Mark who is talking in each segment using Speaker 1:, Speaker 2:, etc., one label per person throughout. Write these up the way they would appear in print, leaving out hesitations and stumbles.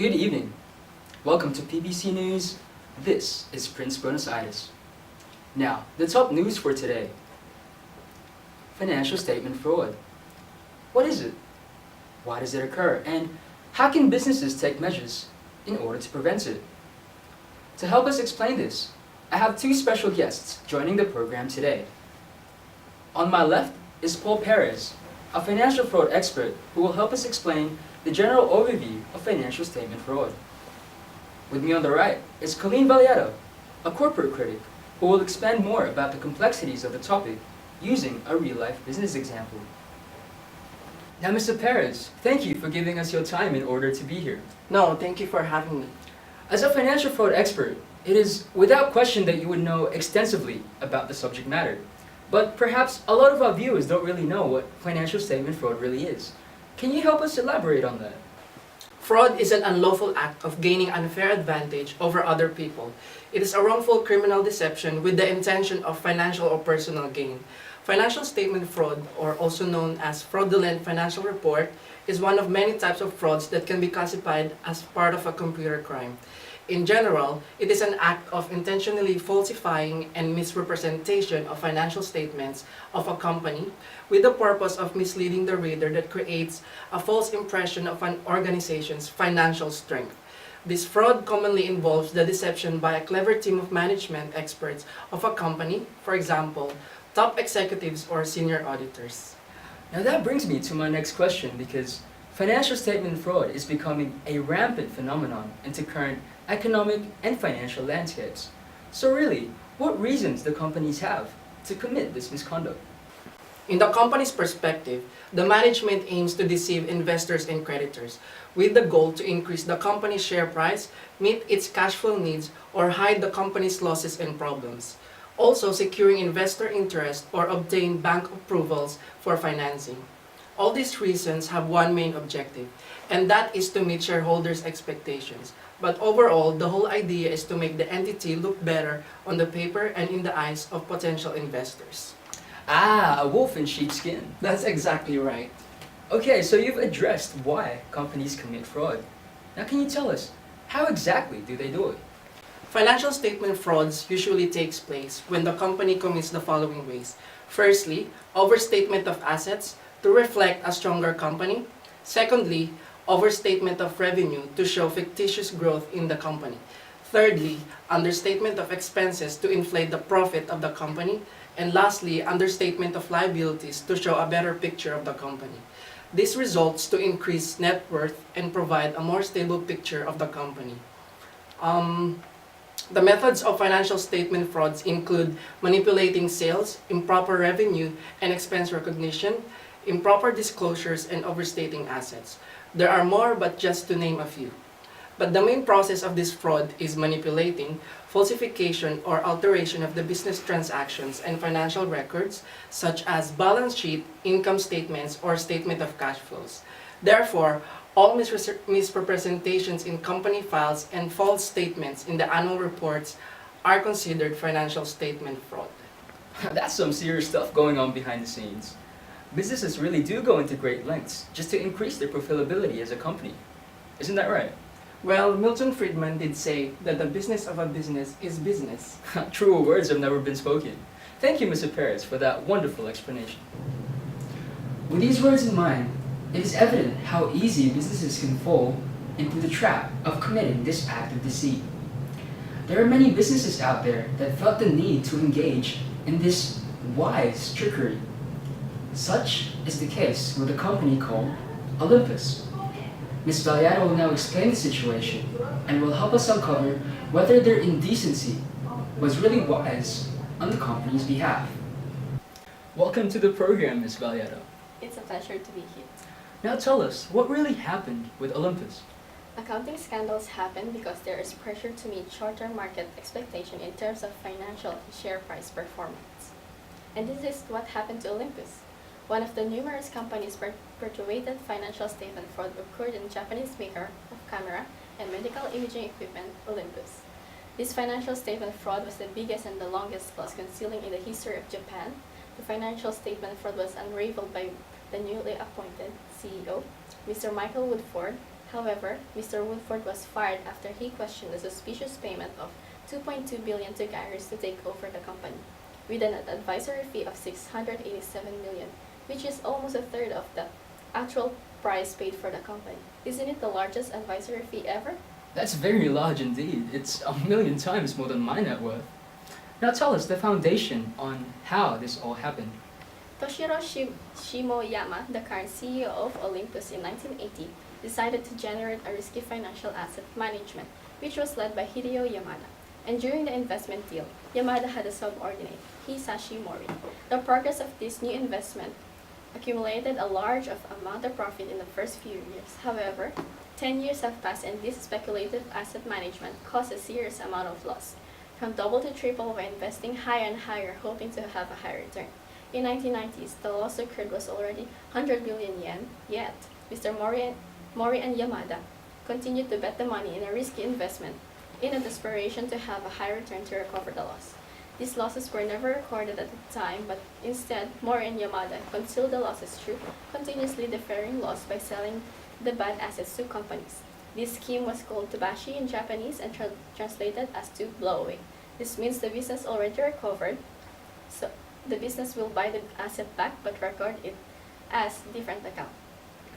Speaker 1: Good evening. Welcome to PBC News. This is Prince Buenos Aires. Now, the top news for today. Financial statement fraud. What is it? Why does it occur? And how can businesses take measures in order to prevent it? To help us explain this, I have two special guests joining the program today. On my left is Paul Perez, a financial fraud expert who will help us explain the general overview of financial statement fraud. With me on the right is Colleen Valiato, a corporate critic who will expand more about the complexities of the topic using a real-life business example. Now, Mr. Perez, thank you for giving us your time in order to be here.
Speaker 2: No, thank you for having me.
Speaker 1: As a financial fraud expert, it is without question that you would know extensively about the subject matter. But perhaps a lot of our viewers don't really know what financial statement fraud really is. Can you help us elaborate on that?
Speaker 2: Fraud is an unlawful act of gaining unfair advantage over other people. It is a wrongful criminal deception with the intention of financial or personal gain. Financial statement fraud, or also known as fraudulent financial report, is one of many types of frauds that can be classified as part of a computer crime. In general, it is an act of intentionally falsifying and misrepresentation of financial statements of a company with the purpose of misleading the reader that creates a false impression of an organization's financial strength. This fraud commonly involves the deception by a clever team of management experts of a company, for example, top executives or senior auditors.
Speaker 1: Now that brings me to my next question, because financial statement fraud is becoming a rampant phenomenon into current economic and financial landscapes. So really, what reasons do companies have to commit this misconduct?
Speaker 2: In the company's perspective, the management aims to deceive investors and creditors with the goal to increase the company's share price, meet its cash flow needs, or hide the company's losses and problems. Also, securing investor interest or obtain bank approvals for financing. All these reasons have one main objective, and that is to meet shareholders' expectations. But overall, the whole idea is to make the entity look better on the paper and in the eyes of potential investors.
Speaker 1: Ah, a wolf in sheep's skin.
Speaker 2: That's exactly right.
Speaker 1: Okay, so you've addressed why companies commit fraud. Now can you tell us, how exactly do they do it?
Speaker 2: Financial statement frauds usually takes place when the company commits the following ways. Firstly, overstatement of assets to reflect a stronger company. Secondly, overstatement of revenue to show fictitious growth in the company. Thirdly, understatement of expenses to inflate the profit of the company. And lastly, understatement of liabilities to show a better picture of the company. This results to increase net worth and provide a more stable picture of the company. The methods of financial statement frauds include manipulating sales, improper revenue and expense recognition, improper disclosures, and overstating assets. There are more, but just to name a few. But the main process of this fraud is manipulating, falsification, or alteration of the business transactions and financial records, such as balance sheet, income statements, or statement of cash flows. Therefore, all misrepresentations in company files and false statements in the annual reports are considered financial statement fraud.
Speaker 1: That's some serious stuff going on behind the scenes. Businesses really do go into great lengths just to increase their profitability as a company. Isn't that right?
Speaker 2: Well, Milton Friedman did say that the business of a business is business.
Speaker 1: Truer words have never been spoken. Thank you, Mr. Perez, for that wonderful explanation. With these words in mind, it is evident how easy businesses can fall into the trap of committing this act of deceit. There are many businesses out there that felt the need to engage in this wise trickery. Such is the case with a company called Olympus. Ms. Valiato will now explain the situation and will help us uncover whether their indecency was really wise on the company's behalf. Welcome to the program, Ms. Valiato.
Speaker 3: It's a pleasure to be here.
Speaker 1: Now tell us, what really happened with Olympus?
Speaker 3: Accounting scandals happen because there is pressure to meet short-term market expectation in terms of financial and share price performance. And this is what happened to Olympus. One of the numerous companies perpetuated financial statement fraud occurred in Japanese maker of camera and medical imaging equipment, Olympus. This financial statement fraud was the biggest and the longest loss concealing in the history of Japan. The financial statement fraud was unraveled by the newly appointed CEO, Mr. Michael Woodford, However, Mr. Woodford was fired after he questioned the suspicious payment of $2.2 billion to Gyrus to take over the company, with an advisory fee of $687 million, which is almost a third of the actual price paid for the company. Isn't it the largest advisory fee ever?
Speaker 1: That's very large indeed. It's 1,000,000 times more than my net worth. Now tell us the foundation on how this all happened.
Speaker 3: Toshiro Shimoyama, the current CEO of Olympus in 1980, decided to generate a risky financial asset management, which was led by Hideo Yamada. And during the investment deal, Yamada had a subordinate, Hisashi Mori. The progress of this new investment accumulated a large amount of profit in the first few years. However, 10 years have passed and this speculative asset management caused a serious amount of loss, from double to triple by investing higher and higher, hoping to have a higher return. In 1990s, the loss occurred was already 100 billion yen, yet Mr. Mori and Yamada continued to bet the money in a risky investment in a desperation to have a high return to recover the loss. These losses were never recorded at the time, but instead, Mori and Yamada concealed the losses through continuously deferring loss by selling the bad assets to companies. This scheme was called Tabashi in Japanese and translated as to blow away. This means the business already recovered, so the business will buy the asset back but record it as different account.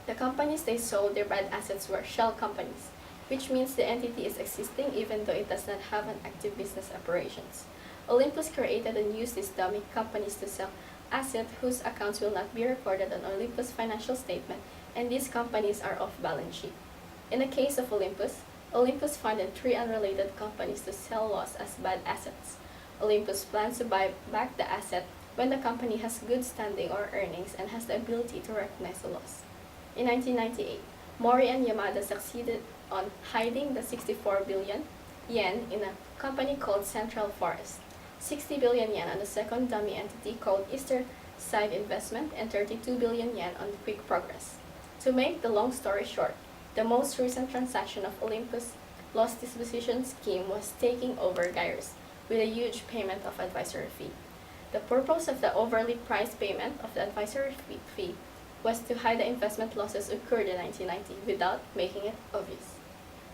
Speaker 3: The companies they sold their bad assets were shell companies, which means the entity is existing even though it does not have an active business operations. Olympus created and used these dummy companies to sell assets whose accounts will not be recorded on Olympus financial statement, and these companies are off balance sheet. In the case of Olympus, Olympus funded 3 unrelated companies to sell loss as bad assets. Olympus plans to buy back the asset when the company has good standing or earnings and has the ability to recognize the loss. In 1998, Mori and Yamada succeeded on hiding the 64 billion yen in a company called Central Forest, 60 billion yen on the second dummy entity called Easter Side Investment, and 32 billion yen on Quick Progress. To make the long story short, the most recent transaction of Olympus' loss disposition scheme was taking over Gyrus with a huge payment of advisory fee. The purpose of the overly priced payment of the advisory fee was to hide the investment losses occurred in 1990 without making it obvious.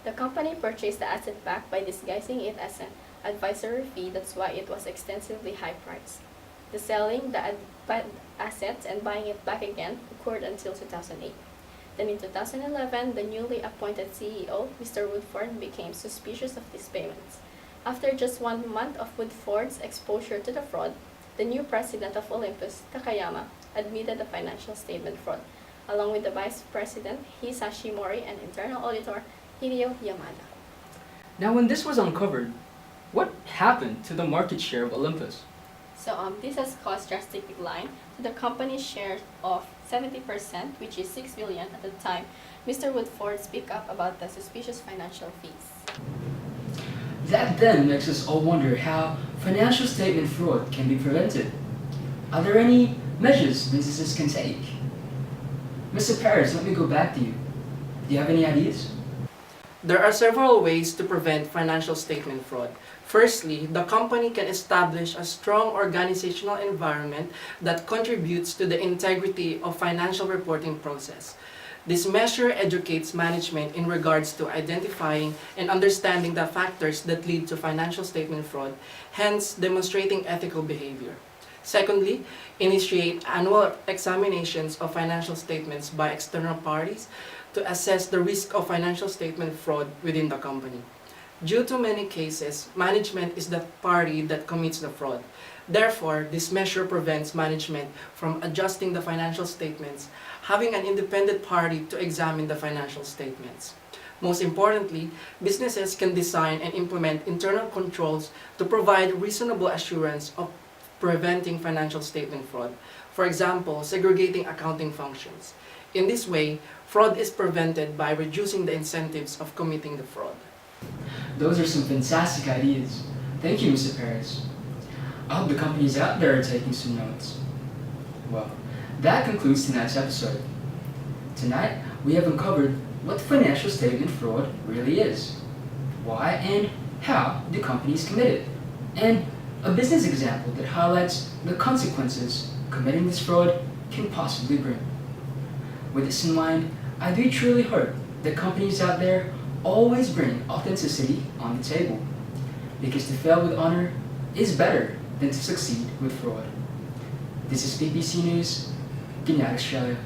Speaker 3: The company purchased the asset back by disguising it as an advisory fee. That's why it was extensively high priced. The selling the bad assets and buying it back again occurred until 2008. Then in 2011, the newly appointed CEO, Mr. Woodford, became suspicious of these payments. After just 1 month of Woodford's exposure to the fraud, the new president of Olympus, Takayama, admitted the financial statement fraud, along with the vice president, Hisashi Mori, and internal auditor, Hideo Yamada.
Speaker 1: Now when this was uncovered, what happened to the market share of Olympus?
Speaker 3: So this has caused drastic decline to the company's share of 70%, which is 6 billion at the time Mr. Woodford speak up about the suspicious financial fees.
Speaker 1: That then makes us all wonder how financial statement fraud can be prevented. Are there any measures businesses can take? Mr. Paris, let me go back to you. Do you have any ideas?
Speaker 2: There are several ways to prevent financial statement fraud. Firstly, the company can establish a strong organizational environment that contributes to the integrity of financial reporting process. This measure educates management in regards to identifying and understanding the factors that lead to financial statement fraud, hence demonstrating ethical behavior. Secondly, initiate annual examinations of financial statements by external parties to assess the risk of financial statement fraud within the company. Due to many cases, management is the party that commits the fraud. Therefore, this measure prevents management from adjusting the financial statements, having an independent party to examine the financial statements. Most importantly, businesses can design and implement internal controls to provide reasonable assurance of preventing financial statement fraud. For example, segregating accounting functions. In this way, fraud is prevented by reducing the incentives of committing the fraud.
Speaker 1: Those are some fantastic ideas. Thank you, Mr. Paris. I hope the companies out there are taking some notes. Well, that concludes tonight's episode. Tonight, we have uncovered what financial statement fraud really is, why and how the companies commit it, and a business example that highlights the consequences committing this fraud can possibly bring. With this in mind, I do truly hope the companies out there always bring authenticity on the table, because to fail with honor is better than to succeed with fraud. This is PPC News. Good night, Australia.